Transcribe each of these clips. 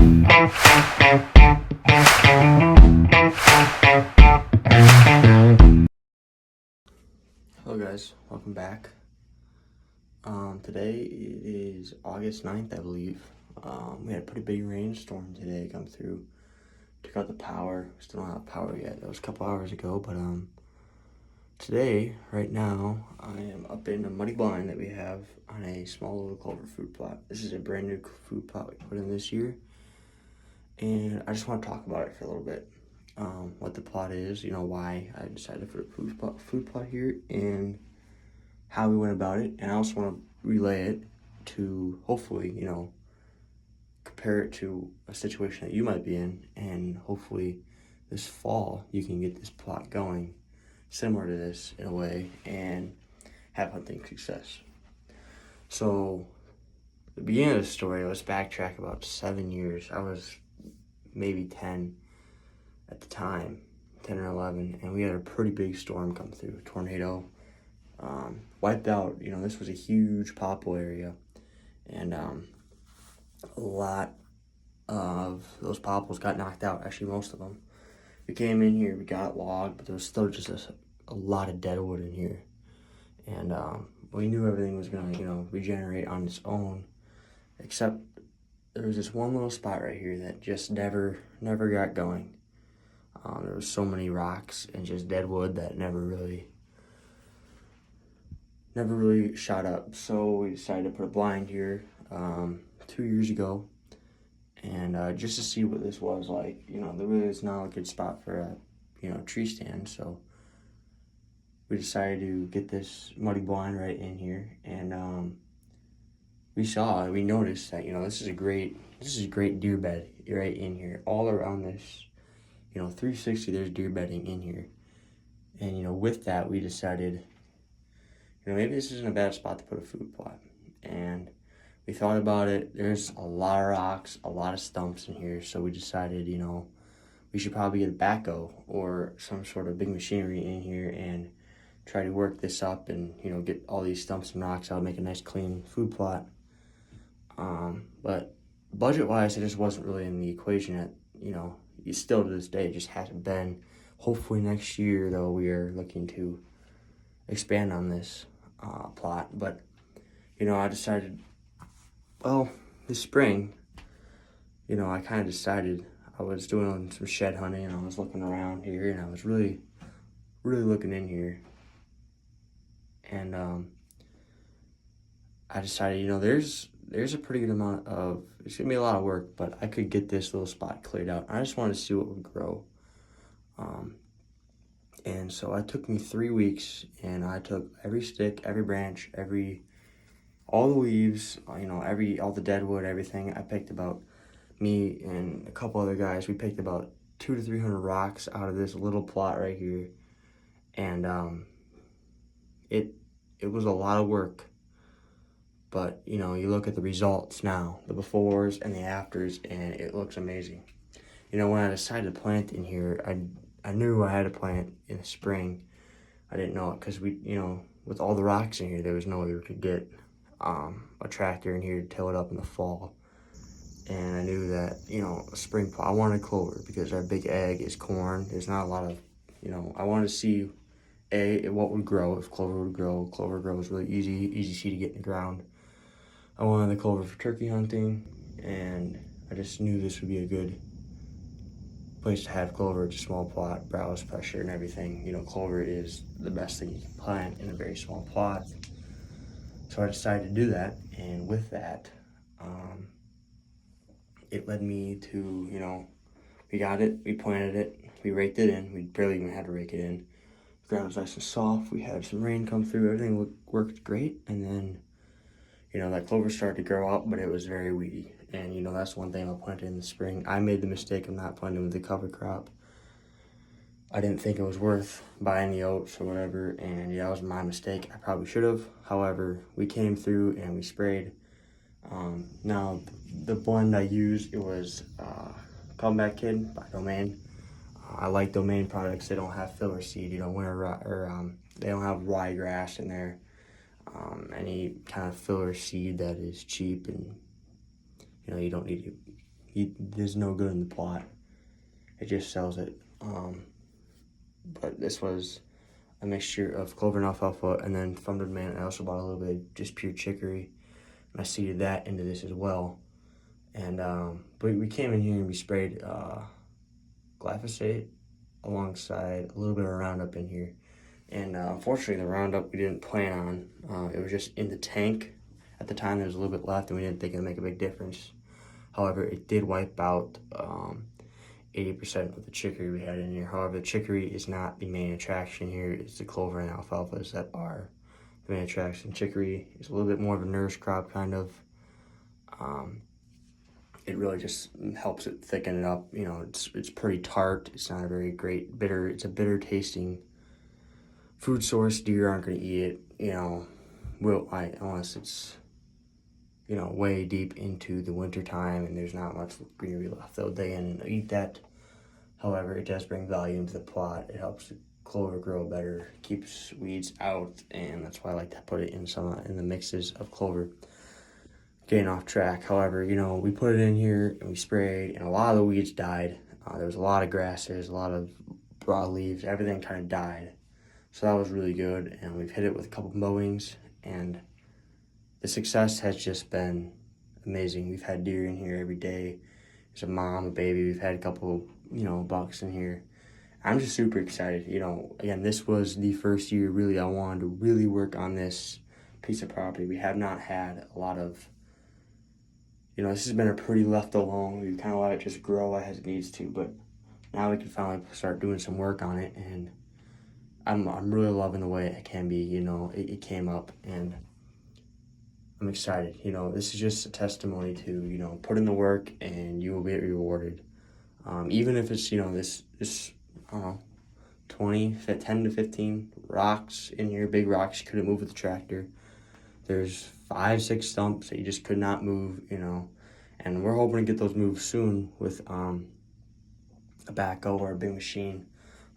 Hello guys, welcome back. Today it is August 9th, I believe. We had a pretty big rainstorm today come through. Took out the power. We still don't have power yet. That was a couple hours ago, but today, right now, I am up in a muddy blind that we have on a small little clover food plot. This is a brand new food plot we put in this year, and I just want to talk about it for a little bit. What the plot is, why I decided to put a food plot here, and how we went about it. And I also want to relay it to hopefully, compare it to a situation that you might be in, and hopefully this fall you can get this plot going similar to this in a way and have hunting success. So the beginning of the story, let's backtrack about 7 years. I was maybe 10 at the time, 10 or 11, and we had a pretty big storm come through, a tornado. Wiped out, this was a huge popple area, and a lot of those popples got knocked out, actually most of them. We came in here, we got logged, but there was still just a lot of dead wood in here, and we knew everything was gonna, regenerate on its own, except there was this one little spot right here that just never got going. There was so many rocks and just dead wood that never really shot up. So we decided to put a blind here 2 years ago, and just to see what this was like. There really is not a good spot for a tree stand, so we decided to get this muddy blind right in here, and we noticed that this is a great deer bed right in here. All around this 360 there's deer bedding in here, and with that we decided maybe this isn't a bad spot to put a food plot. And we thought about it. There's a lot of rocks, a lot of stumps in here, so we decided we should probably get a backhoe or some sort of big machinery in here and try to work this up and get all these stumps and rocks out, make a nice clean food plot. But budget wise, it just wasn't really in the equation yet. Still to this day, it just hasn't been. Hopefully next year though, we are looking to expand on this plot. But I decided, well, this spring, I kind of decided. I was doing some shed hunting, and I was looking around here, and I was really looking in here, and I decided, there's a pretty good amount of, it's gonna be a lot of work, but I could get this little spot cleared out. I just wanted to see what would grow. And so it took me 3 weeks, and I took every stick, every branch, all the leaves, all the dead wood, everything. I picked about, me and a couple other guys, we picked about 200 to 300 rocks out of this little plot right here. And it was a lot of work. But, you look at the results now, the befores and the afters, and it looks amazing. When I decided to plant in here, I knew I had to plant in the spring. I didn't know it because with all the rocks in here, there was no way we could get a tractor in here to till it up in the fall. And I knew that, a spring plot, I wanted clover because our big egg is corn. There's not a lot of, I wanted to see, what would grow, if clover would grow. Clover grows really easy seed to get in the ground. I wanted the clover for turkey hunting, and I just knew this would be a good place to have clover. It's a small plot, browse pressure and everything. Clover is the best thing you can plant in a very small plot. So I decided to do that, and with that, it led me to, we got it, we planted it, we raked it in. We barely even had to rake it in. The ground was nice and soft. We had some rain come through. Everything worked great, and then that clover started to grow up, but it was very weedy. And that's one thing I planted in the spring. I made the mistake of not planting with the cover crop. I didn't think it was worth buying the oats or whatever, and that was my mistake. I probably should have. However, we came through and we sprayed. Now the blend I used, it was Comeback Kid by Domain. I like Domain products. They don't have filler seed, they don't have ryegrass in there. Any kind of filler seed that is cheap, and you don't need to there's no good in the plot. It just sells it. But this was a mixture of clover and alfalfa, and then from the demand I also bought a little bit of just pure chicory, and I seeded that into this as well. And but we came in here and we sprayed glyphosate alongside a little bit of Roundup in here. And unfortunately, the Roundup we didn't plan on. It was just in the tank at the time. There was a little bit left, and we didn't think it would make a big difference. However, it did wipe out 80% of the chicory we had in here. However, the chicory is not the main attraction here. It's the clover and alfalfas that are the main attraction. Chicory is a little bit more of a nurse crop, kind of. It really just helps it thicken it up. You know, it's pretty tart. It's not a very great bitter. It's a bitter tasting food source. Deer aren't going to eat it. You know, unless it's, you know, way deep into the winter time and there's not much greenery left. They'll dig in and eat that. However, it does bring value into the plot. It helps the clover grow better, keeps weeds out, and that's why I like to put it in the mixes of clover. Getting off track. However, you know, we put it in here and we sprayed, and a lot of the weeds died. There was a lot of grasses, a lot of broadleaves, everything kind of died. So that was really good, and we've hit it with a couple mowings, and the success has just been amazing. We've had deer in here every day. There's a mom, a baby. We've had a couple, you know, bucks in here. I'm just super excited. You know, again, this was the first year really I wanted to really work on this piece of property. We have not had a lot of, you know, this has been a pretty left alone. We've kind of let it just grow as it needs to, but now we can finally start doing some work on it, and I'm really loving the way it can be. You know, it came up, and I'm excited. You know, this is just a testimony to, you know, put in the work and you will get rewarded. Even if it's, you know, this I don't know, 10 to 15 rocks in here, big rocks you couldn't move with the tractor. There's 5, 6 stumps that you just could not move, you know, and we're hoping to get those moved soon with a backhoe or a big machine.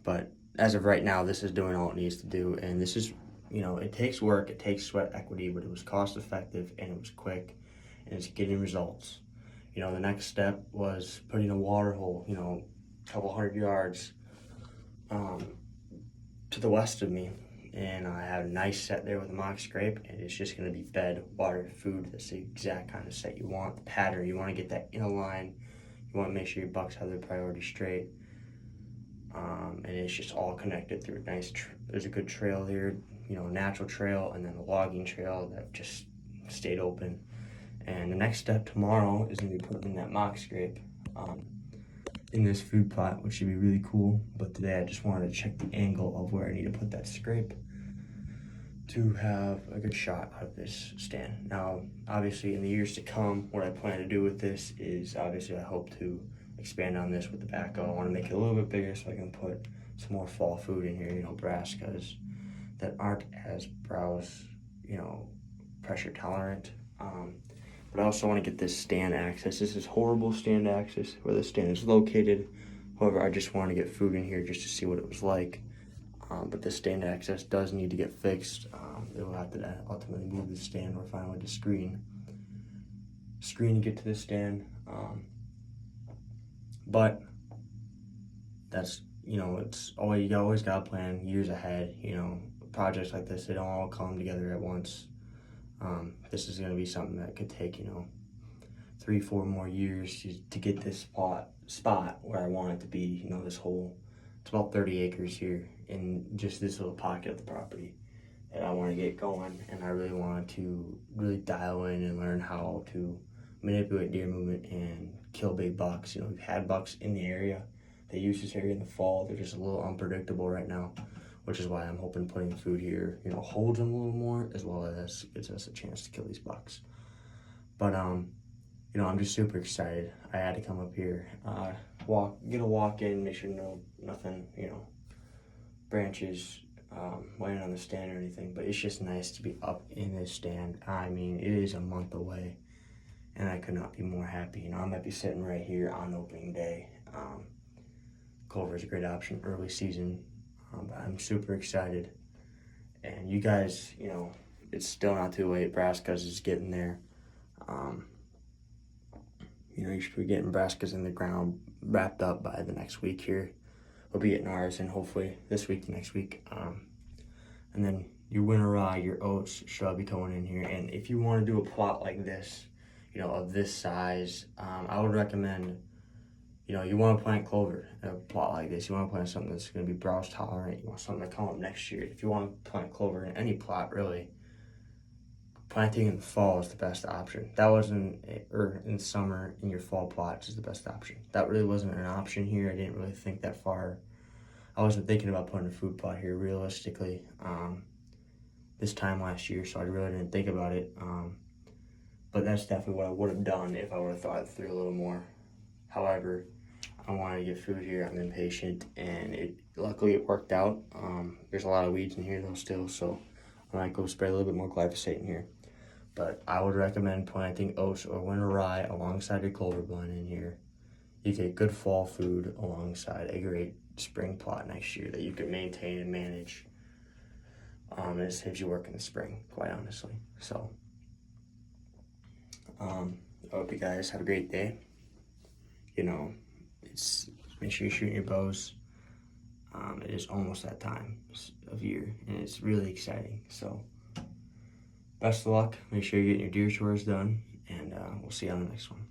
But as of right now, this is doing all it needs to do, and this is, you know, it takes work, it takes sweat equity, but it was cost effective and it was quick, and it's getting results. You know, the next step was putting a water hole, you know, a couple 100 yards to the west of me, and I have a nice set there with a mock scrape, and it's just going to be fed, water, food. That's the exact kind of set you want, the pattern. You want to get that in a line. You want to make sure your bucks have their priorities straight, and it's just all connected through a nice, there's a good trail here, you know, natural trail, and then a logging trail that just stayed open. And the next step tomorrow is going to be putting in that mock scrape in this food plot, which should be really cool. But today I just wanted to check the angle of where I need to put that scrape to have a good shot out of this stand. Now, obviously, in the years to come, what I plan to do with this is, obviously, I hope to expand on this with the backhoe. I want to make it a little bit bigger so I can put some more fall food in here, you know, brassicas that aren't as browse, you know, pressure tolerant. But I also want to get this stand access. This is horrible stand access where the stand is located. However, I just want to get food in here just to see what it was like. But the stand access does need to get fixed. They will have to ultimately move the stand or find a way to screen to get to the stand. But that's, you know, it's always, you always got to plan years ahead. You know, projects like this, they don't all come together at once. This is going to be something that could take, you know, 3, 4 more years to get this spot where I want it to be. You know, this whole, it's about 30 acres here in just this little pocket of the property that I want to get going, and I really want to really dial in and learn how to manipulate deer movement and kill big bucks. You know, we've had bucks in the area. They use this area in the fall. They're just a little unpredictable right now, which is why I'm hoping putting food here, you know, holds them a little more, as well as gives us a chance to kill these bucks. But you know, I'm just super excited. I had to come up here, get a walk in, make sure nothing, you know, branches laying on the stand or anything. But it's just nice to be up in this stand. I mean, it is a month away, and I could not be more happy. You know, I might be sitting right here on opening day. Clover is a great option early season. But I'm super excited, and you guys, you know, it's still not too late. Brassicas is getting there. You know, you should be getting brassicas in the ground wrapped up by the next week here. We'll be getting ours in hopefully this week to next week. And then your winter rye, your oats should all be going in here. And if you want to do a plot like this, you know, of this size, I would recommend, you know, you want to plant clover in a plot like this. You want to plant something that's going to be browse tolerant. You want something to come up next year. If you want to plant clover in any plot, really, planting in the fall is the best option. That wasn't, or in summer in your fall plots is the best option. That really wasn't an option here. I didn't really think that far. I wasn't thinking about putting a food plot here realistically this time last year, so I really didn't think about it. But that's definitely what I would have done if I would have thought it through a little more. However, I wanted to get food here. I'm impatient, and luckily it worked out. There's a lot of weeds in here though still, so I might go spray a little bit more glyphosate in here. But I would recommend planting oats or winter rye alongside your clover blend in here. You get good fall food alongside a great spring plot next year that you can maintain and manage. And it saves you work in the spring, quite honestly. So, I hope you guys have a great day. You know, make sure you're shooting your bows. It is almost that time of year, and it's really exciting. So, best of luck. Make sure you're getting your deer chores done, and we'll see you on the next one.